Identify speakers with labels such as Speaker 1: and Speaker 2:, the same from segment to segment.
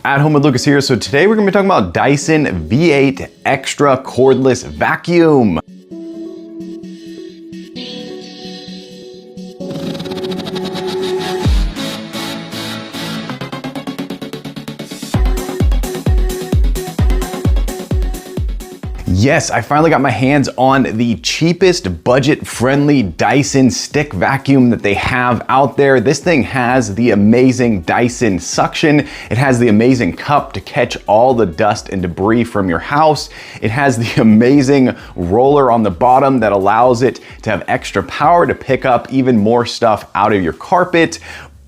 Speaker 1: At Home with Lucas here. So today we're gonna be talking about Dyson V8 Extra Cordless Vacuum. Yes, I finally got my hands on the cheapest budget-friendly Dyson stick vacuum that they have out there. This thing has the amazing Dyson suction. It has the amazing cup to catch all the dust and debris from your house. It has the amazing roller on the bottom that allows it to have extra power to pick up even more stuff out of your carpet.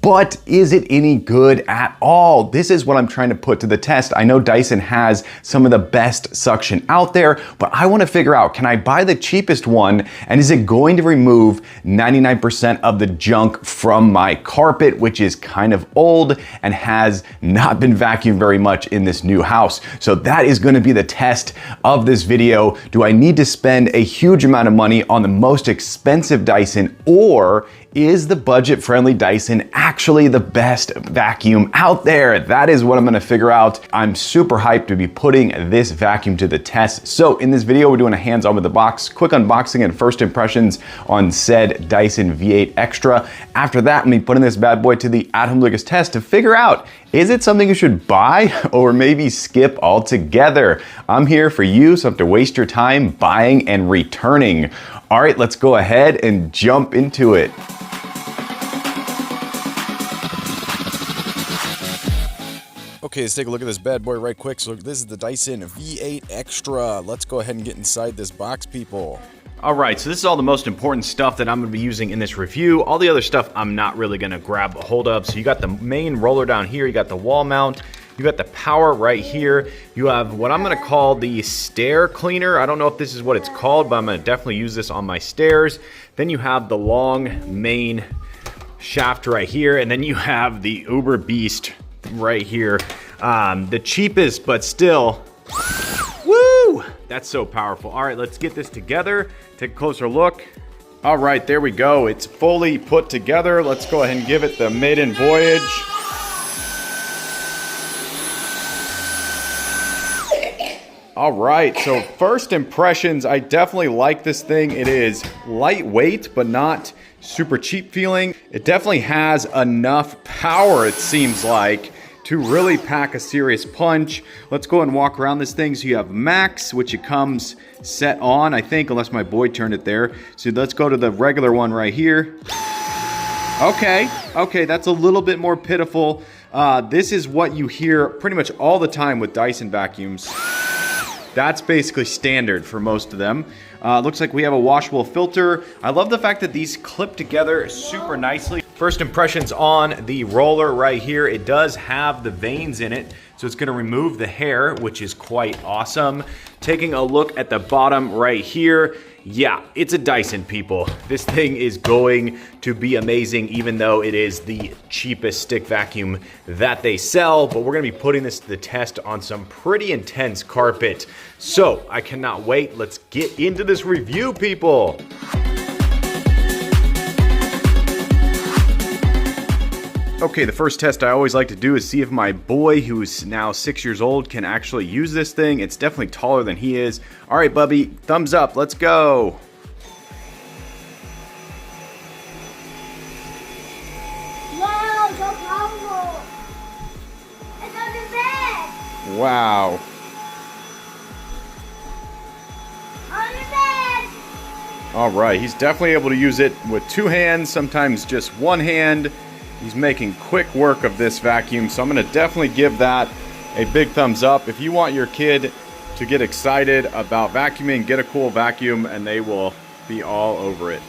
Speaker 1: But is it any good at all? This is what I'm trying to put to the test. I know Dyson has some of the best suction out there, but I wanna figure out, can I buy the cheapest one and is it going to remove 99% of the junk from my carpet, which is kind of old and has not been vacuumed very much in this new house. So that is gonna be the test of this video. Do I need to spend a huge amount of money on the most expensive Dyson, or is the budget-friendly Dyson actually the best vacuum out there? That is what I'm gonna figure out. I'm super hyped to be putting this vacuum to the test. So in this video, we're doing a hands-on with the box, quick unboxing and first impressions on said Dyson V8 Extra. After that, I'm gonna be putting this bad boy to the At Home Lucas test to figure out, is it something you should buy or maybe skip altogether? I'm here for you, so I don't have to waste your time buying and returning. All right, let's go ahead and jump into it. Okay, let's take a look at this bad boy right quick. So this is the Dyson V8 Extra. Let's go ahead and get inside this box, people. All right, so this is all the most important stuff that I'm gonna be using in this review. All the other stuff I'm not really gonna grab a hold of. So you got the main roller down here, you got the wall mount, you got the power right here. You have what I'm gonna call the stair cleaner. I don't know if this is what it's called, but I'm gonna definitely use this on my stairs. Then you have the long main shaft right here, and then you have the Uber Beast right here. The cheapest, but still, woo! That's so powerful. All right, let's get this together, take a closer look. All right, there we go. It's fully put together. Let's go ahead and give it the maiden voyage. All right, so first impressions, I definitely like this thing. It is lightweight, but not super cheap feeling. It definitely has enough power, it seems like, to really pack a serious punch. Let's go and walk around this thing. So you have max, which it comes set on, I think, unless my boy turned it there. So let's go to the regular one right here. Okay, that's a little bit more pitiful. This is what you hear pretty much all the time with Dyson vacuums. That's basically standard for most of them. Looks like we have a washable filter. I love the fact that these clip together super nicely. First impressions on the roller right here. It does have the veins in it, so it's gonna remove the hair, which is quite awesome. Taking a look at the bottom right here. Yeah, it's a Dyson, people. This thing is going to be amazing, even though it is the cheapest stick vacuum that they sell, but we're gonna be putting this to the test on some pretty intense carpet. So I cannot wait. Let's get into this review, people. Okay, the first test I always like to do is see if my boy, who's now 6 years old, can actually use this thing. It's definitely taller than he is. All right, Bubby, thumbs up, let's go.
Speaker 2: Wow, so powerful. It's on the bed.
Speaker 1: Wow.
Speaker 2: On the bed.
Speaker 1: All right, he's definitely able to use it with two hands, sometimes just one hand. He's making quick work of this vacuum, so I'm gonna definitely give that a big thumbs up. If you want your kid to get excited about vacuuming, get a cool vacuum and they will be all over it.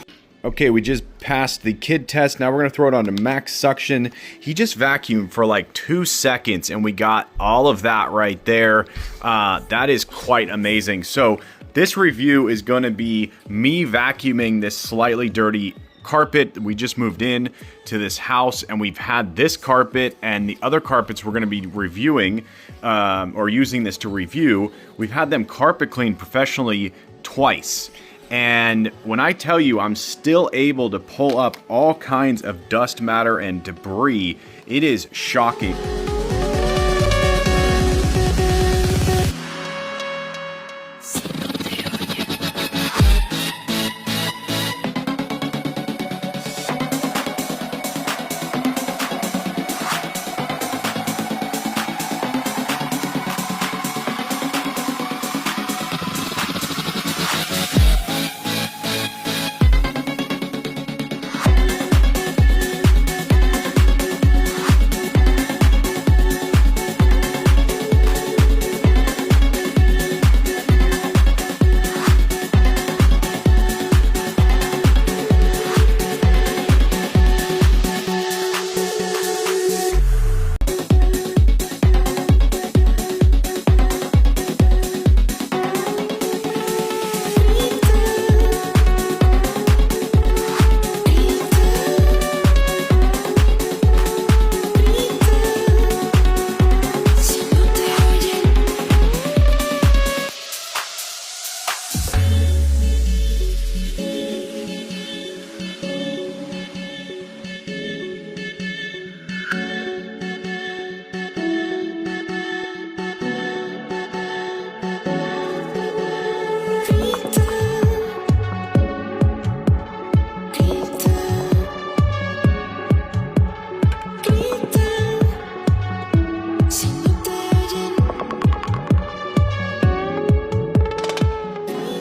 Speaker 1: Okay, we just passed the kid test. Now we're gonna throw it on to max suction. He just vacuumed for like 2 seconds and we got all of that right there. That is quite amazing. So this review is gonna be me vacuuming this slightly dirty carpet. We just moved in to this house and we've had this carpet and the other carpets we're going to be reviewing or using this to review. We've had them carpet cleaned professionally twice. And when I tell you I'm still able to pull up all kinds of dust matter and debris, it is shocking.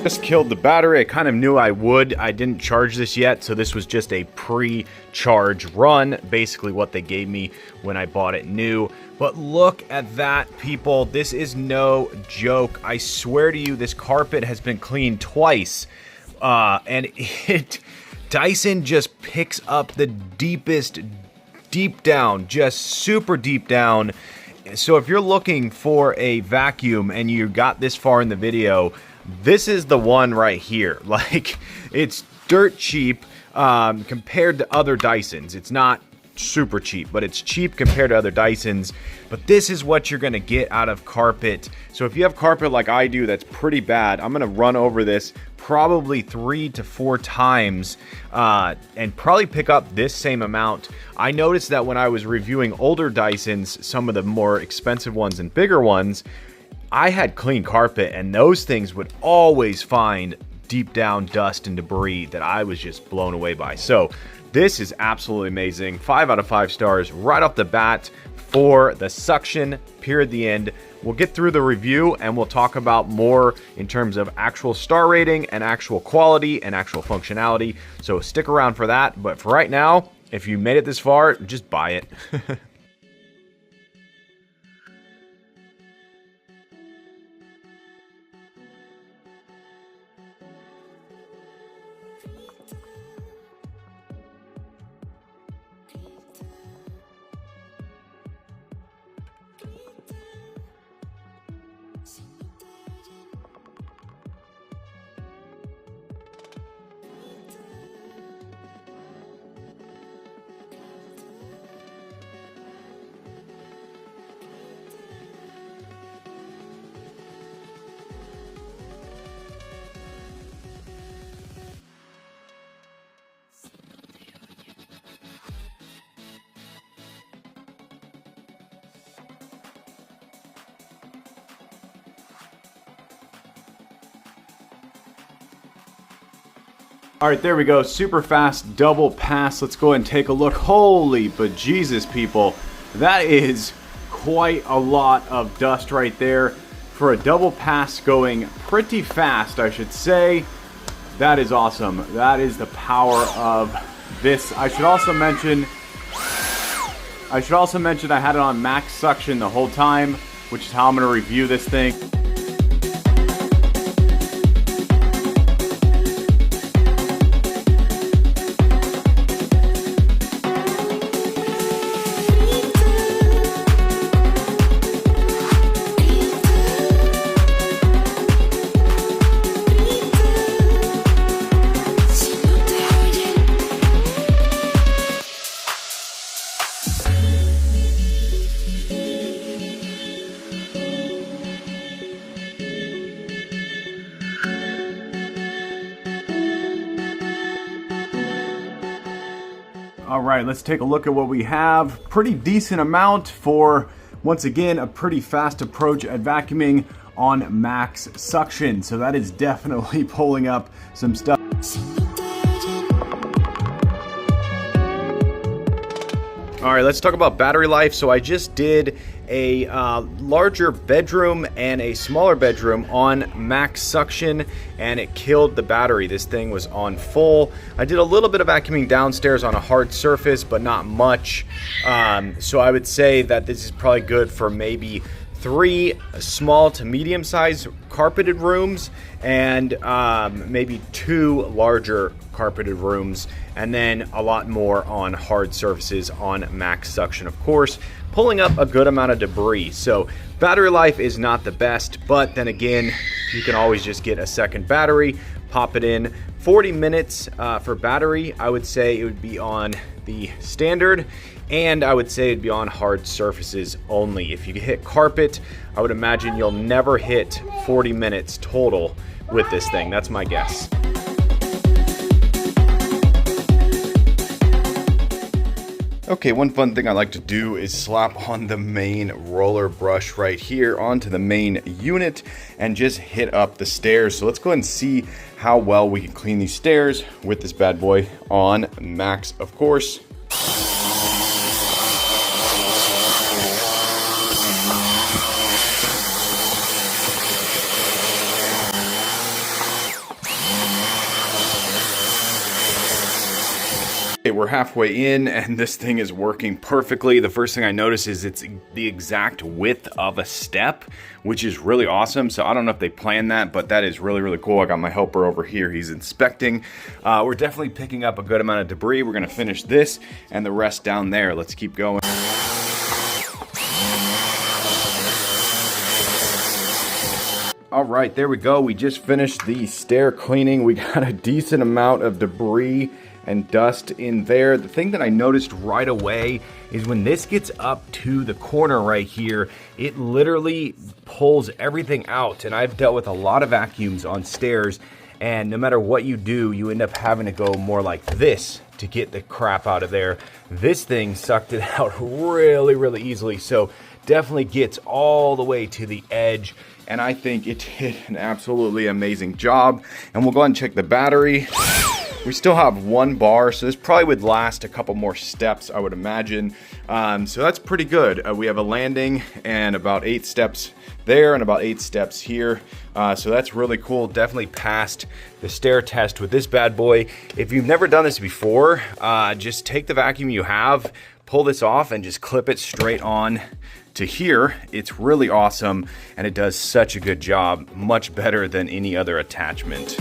Speaker 1: Just killed the battery. I kind of knew I would. I didn't charge this yet, so this was just a pre-charge run, basically what they gave me when I bought it new. But look at that, people. This is no joke. I swear to you, this carpet has been cleaned twice. And Dyson just picks up the deepest, deep down, just super deep down. So if you're looking for a vacuum and you got this far in the video, this is the one right here. Like, it's dirt cheap compared to other Dysons. It's not super cheap, but it's cheap compared to other Dysons. But this is what you're gonna get out of carpet. So if you have carpet like I do that's pretty bad, I'm gonna run over this probably 3 to 4 times and probably pick up this same amount. I noticed that when I was reviewing older Dysons, some of the more expensive ones and bigger ones, I had clean carpet and those things would always find deep down dust and debris that I was just blown away by. So this is absolutely amazing. 5 out of 5 stars right off the bat for the suction, period, the end. We'll get through the review and we'll talk about more in terms of actual star rating and actual quality and actual functionality. So stick around for that. But for right now, if you made it this far, just buy it. All right, there we go. Super fast double pass. Let's go ahead and take a look. Holy bejesus, people. That is quite a lot of dust right there. For a double pass going pretty fast, I should say. That is awesome. That is the power of this. I should also mention I had it on max suction the whole time, which is how I'm going to review this thing. All right, let's take a look at what we have. Pretty decent amount for, once again, a pretty fast approach at vacuuming on max suction. So that is definitely pulling up some stuff. All right, let's talk about battery life. So I just did a larger bedroom and a smaller bedroom on max suction, and it killed the battery. This thing was on full. I did a little bit of vacuuming downstairs on a hard surface, but not much. So I would say that this is probably good for maybe 3 small to medium sized carpeted rooms and maybe 2 larger carpeted rooms, and then a lot more on hard surfaces on max suction, of course, pulling up a good amount of debris. So battery life is not the best, but then again, you can always just get a second battery, pop it in. 40 minutes for battery, I would say it would be on the standard, and I would say it'd be on hard surfaces only. If you hit carpet, I would imagine you'll never hit 40 minutes total with this thing. That's my guess. Okay, one fun thing I like to do is slap on the main roller brush right here onto the main unit and just hit up the stairs. So let's go ahead and see how well we can clean these stairs with this bad boy on max, of course. we're halfway in and this thing is working perfectly. The first thing I notice is it's the exact width of a step, which is really awesome. So I don't know if they planned that, but that is really, really cool. I got my helper over here. He's inspecting. We're definitely picking up a good amount of debris. We're gonna finish this and the rest down there. Let's keep going. All right, there we go. We just finished the stair cleaning. We got a decent amount of debris and dust in there. The thing that I noticed right away is when this gets up to the corner right here, it literally pulls everything out. And I've dealt with a lot of vacuums on stairs, and no matter what you do, you end up having to go more like this to get the crap out of there. This thing sucked it out really, really easily. So definitely gets all the way to the edge. And I think it did an absolutely amazing job. And we'll go ahead and check the battery. We still have 1 bar, so this probably would last a couple more steps, I would imagine. So that's pretty good. We have a landing and about 8 steps there and about 8 steps here. So that's really cool. Definitely passed the stair test with this bad boy. If you've never done this before, just take the vacuum you have, pull this off, and just clip it straight on to here. It's really awesome, and it does such a good job, much better than any other attachment.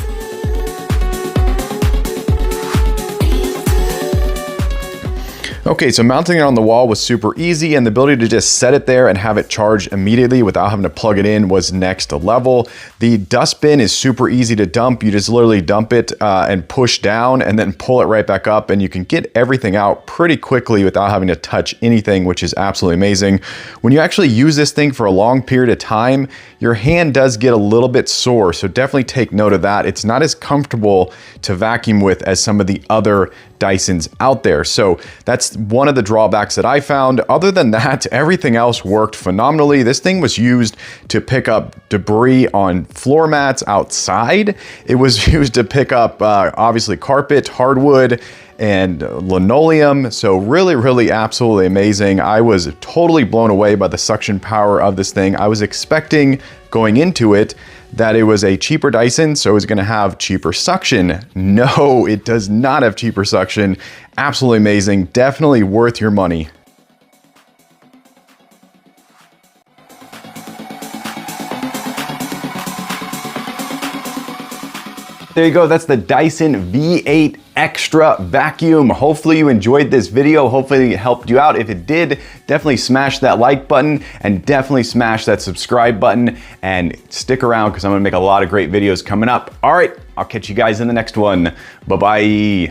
Speaker 1: Okay, so mounting it on the wall was super easy, and the ability to just set it there and have it charge immediately without having to plug it in was next level. The dustbin is super easy to dump. You just literally dump it and push down and then pull it right back up, and you can get everything out pretty quickly without having to touch anything, which is absolutely amazing. When you actually use this thing for a long period of time, your hand does get a little bit sore, so definitely take note of that. It's not as comfortable to vacuum with as some of the other Dysons out there. So that's one of the drawbacks that I found. Other than that, everything else worked phenomenally. This thing was used to pick up debris on floor mats outside. It was used to pick up obviously carpet, hardwood, and linoleum. So really, really absolutely amazing. I was totally blown away by the suction power of this thing. I was expecting going into it that it was a cheaper Dyson, so it was gonna have cheaper suction. No, it does not have cheaper suction. Absolutely amazing, definitely worth your money. There you go, that's the Dyson V8 Extra Vacuum. Hopefully you enjoyed this video. Hopefully it helped you out. If it did, definitely smash that like button and definitely smash that subscribe button and stick around because I'm gonna make a lot of great videos coming up. All right, I'll catch you guys in the next one. Bye-bye.